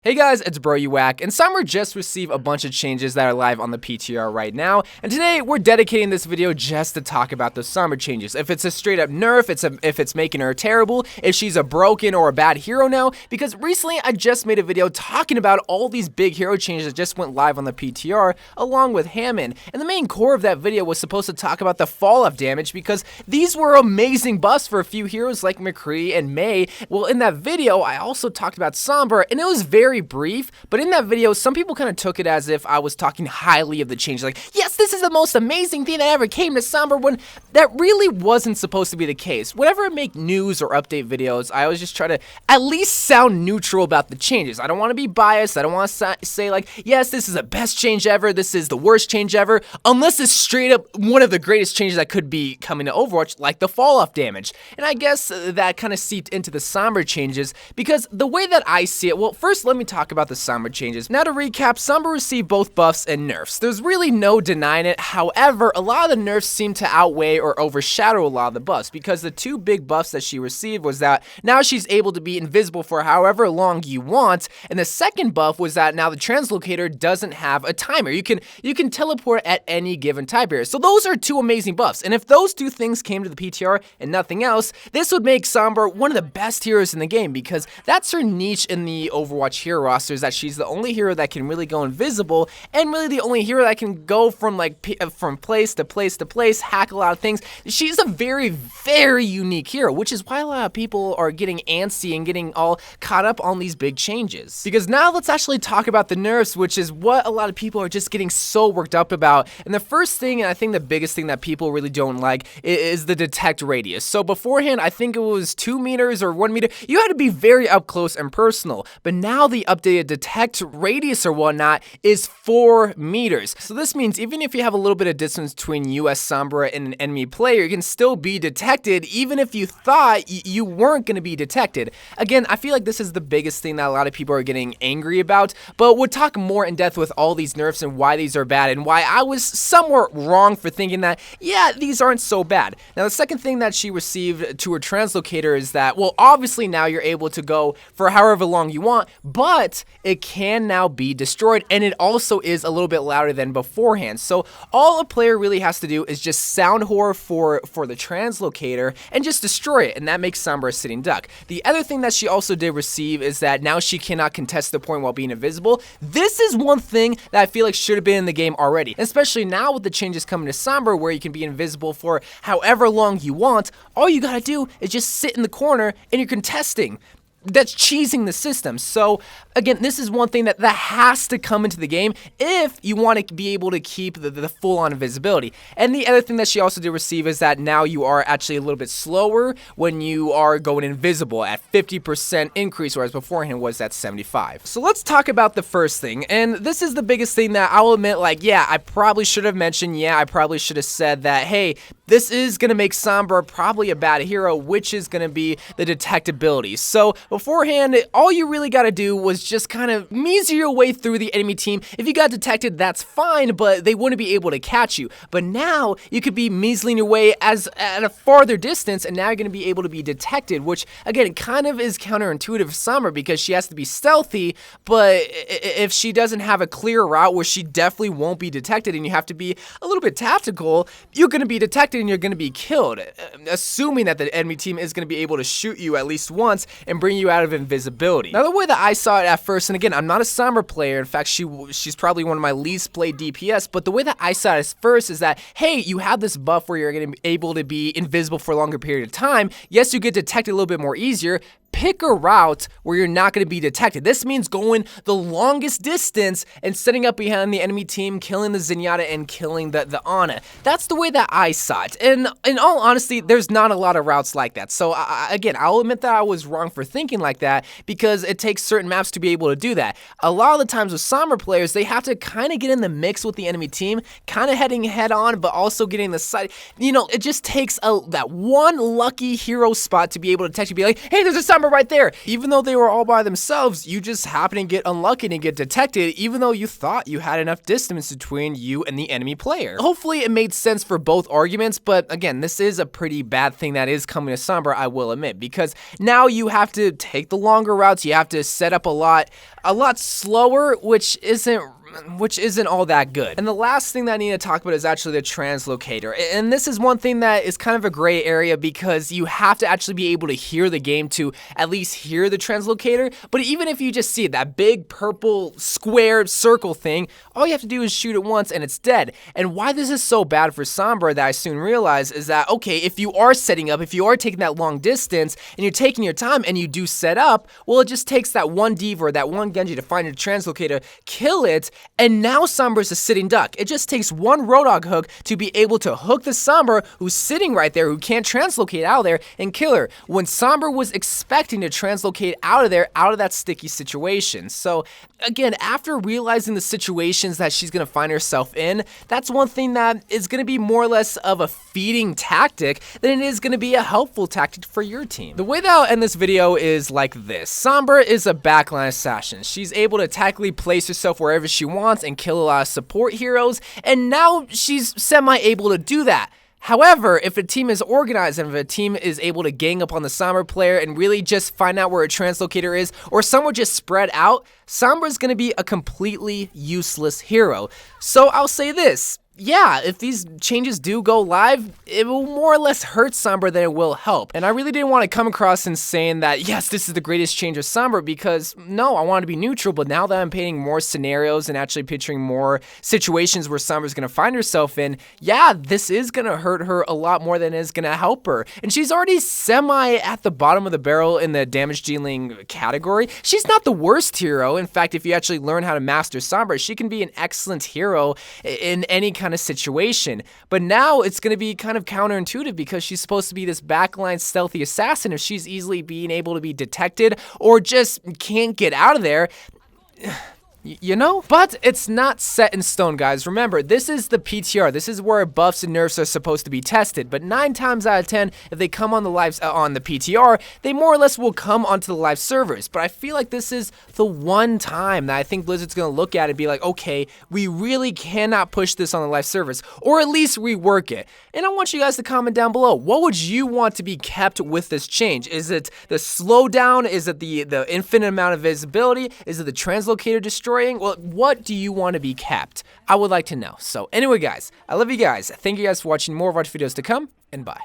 Hey guys, it's Bro You Whack, and Sombra just received a bunch of changes that are live on the PTR right now, and today we're dedicating this video just to talk about those Sombra changes. If it's a straight up nerf, if it's making her terrible, if she's a broken or a bad hero now, because recently I just made a video talking about all these big hero changes that just went live on the PTR, along with Hammond, and the main core of that video was supposed to talk about the fall-off damage, because these were amazing buffs for a few heroes like McCree and Mei. Well, in that video, I also talked about Sombra, and it was very brief, but in that video, some people kind of took it as if I was talking highly of the change, like, yes, this is the most amazing thing that ever came to Sombra, when that really wasn't supposed to be the case. Whenever I make news or update videos, I always just try to at least sound neutral about the changes. I don't want to be biased. I don't want to say like, yes, this is the best change ever, this is the worst change ever, unless it's straight up one of the greatest changes that could be coming to Overwatch, like the fall-off damage. And I guess that kind of seeped into the Sombra changes, because the way that I see it, well, first let me talk about the Sombra changes. Now to recap, Sombra received both buffs and nerfs. There's really no denying it. However, a lot of the nerfs seem to outweigh or overshadow a lot of the buffs, because the two big buffs that she received was that now she's able to be invisible for however long you want, and the second buff was that now the translocator doesn't have a timer. You can teleport at any given time period. So those are two amazing buffs, and if those two things came to the PTR and nothing else, this would make Sombra one of the best heroes in the game, because that's her niche in the Overwatch hero roster, is that she's the only hero that can really go invisible, and really the only hero that can go from from place to place to place, hack a lot of things. She's a very, very unique hero, which is why a lot of people are getting antsy and getting all caught up on these big changes. Because now let's actually talk about the nerfs, which is what a lot of people are just getting so worked up about. And the first thing, and I think the biggest thing that people really don't like, is the detect radius. So beforehand, I think it was 2 meters or 1 meter. You had to be very up close and personal, but now the updated detect radius or whatnot is 4 meters. So this means even if you have a little bit of distance between you as Sombra and an enemy player, you can still be detected even if you thought you weren't going to be detected. Again, I feel like this is the biggest thing that a lot of people are getting angry about, but we'll talk more in depth with all these nerfs and why these are bad and why I was somewhat wrong for thinking that, yeah, these aren't so bad. Now, the second thing that she received to her translocator is that, well, obviously now you're able to go for however long you want, but it can now be destroyed, and it also is a little bit louder than beforehand. So all a player really has to do is just sound horror for the translocator and just destroy it, and that makes Sombra a sitting duck. The other thing that she also did receive is that now she cannot contest the point while being invisible. This is one thing that I feel like should have been in the game already, especially now with the changes coming to Sombra where you can be invisible for however long you want. All you gotta do is just sit in the corner and you're contesting. That's cheesing the system. So again, this is one thing that has to come into the game if you want to be able to keep the full-on invisibility. And the other thing that she also did receive is that now you are actually a little bit slower when you are going invisible at 50% increase, whereas beforehand was at 75. So let's talk about the first thing, and this is the biggest thing that I'll admit, like, yeah, I probably should have mentioned, yeah, I probably should have said that, hey, this is going to make Sombra probably a bad hero, which is going to be the detectability. So beforehand, all you really got to do was just kind of measure your way through the enemy team. If you got detected, that's fine, but they wouldn't be able to catch you. But now you could be measling your way at a farther distance, and now you're going to be able to be detected, which again kind of is counterintuitive for Sombra because she has to be stealthy, but if she doesn't have a clear route where she definitely won't be detected and you have to be a little bit tactical, you're going to be detected and you're going to be killed, assuming that the enemy team is going to be able to shoot you at least once and bring you out of invisibility. Now, the way that I saw it at first, and again, I'm not a Sombra player, in fact, she's probably one of my least played DPS, but the way that I saw it at first is that, hey, you have this buff where you're going to be able to be invisible for a longer period of time. Yes, you get detected a little bit more easier. Pick a route where you're not going to be detected. This means going the longest distance and setting up behind the enemy team, killing the Zenyatta and killing the Ana. That's the way that I saw it. And in all honesty, there's not a lot of routes like that. So again, I'll admit that I was wrong for thinking like that because it takes certain maps to be able to do that. A lot of the times with Sombra players, they have to kind of get in the mix with the enemy team, kind of heading head on, but also getting the side. You know, it just takes that one lucky hero spot to be able to detect you, be like, hey, there's a Sombra Sombra right there. Even though they were all by themselves, you just happen to get unlucky and get detected, even though you thought you had enough distance between you and the enemy player. Hopefully it made sense for both arguments, but again, this is a pretty bad thing that is coming to Sombra, I will admit, because now you have to take the longer routes, you have to set up a lot slower, which isn't all that good. And the last thing that I need to talk about is actually the translocator. And this is one thing that is kind of a gray area because you have to actually be able to hear the game to at least hear the translocator. But even if you just see it, that big purple square circle thing, all you have to do is shoot it once and it's dead. And why this is so bad for Sombra that I soon realized is that, okay, if you are setting up, if you are taking that long distance and you're taking your time and you do set up, well, it just takes that one D.Va or that one Genji to find your translocator, kill it, and now Sombra's a sitting duck. It just takes one Roadhog hook to be able to hook the Sombra who's sitting right there, who can't translocate out of there, and kill her, when Sombra was expecting to translocate out of there, out of that sticky situation. So again, after realizing the situations that she's going to find herself in, that's one thing that is going to be more or less of a feeding tactic than it is going to be a helpful tactic for your team. The way that I'll end this video is like this. Sombra is a backline assassin. She's able to tactically place herself wherever she wants and kill a lot of support heroes, and now she's semi-able to do that. However, if a team is organized and if a team is able to gang up on the Sombra player and really just find out where a translocator is, or somewhere just spread out, Sombra is going to be a completely useless hero. So I'll say this. Yeah, if these changes do go live, it will more or less hurt Sombra than it will help. And I really didn't want to come across and saying that, yes, this is the greatest change of Sombra, because no, I want to be neutral, but now that I'm painting more scenarios and actually picturing more situations where Sombra's going to find herself in, yeah, this is going to hurt her a lot more than it is going to help her. And she's already semi at the bottom of the barrel in the damage dealing category. She's not the worst hero. In fact, if you actually learn how to master Sombra, she can be an excellent hero in any kind of situation. But now it's going to be kind of counterintuitive because she's supposed to be this backline stealthy assassin. If she's easily being able to be detected or just can't get out of there, you know? But it's not set in stone, guys. Remember, this is the PTR. This is where buffs and nerfs are supposed to be tested. But 9 times out of 10, if they come on the on the PTR, they more or less will come onto the live servers. But I feel like this is the one time that I think Blizzard's going to look at it and be like, okay, we really cannot push this on the live servers, or at least rework it. And I want you guys to comment down below. What would you want to be kept with this change? Is it the slowdown? Is it the infinite amount of visibility? Is it the translocator destroying? Well, what do you want to be kept? I would like to know. So anyway, guys, I love you guys. Thank you guys for watching. More Overwatch videos to come, and bye.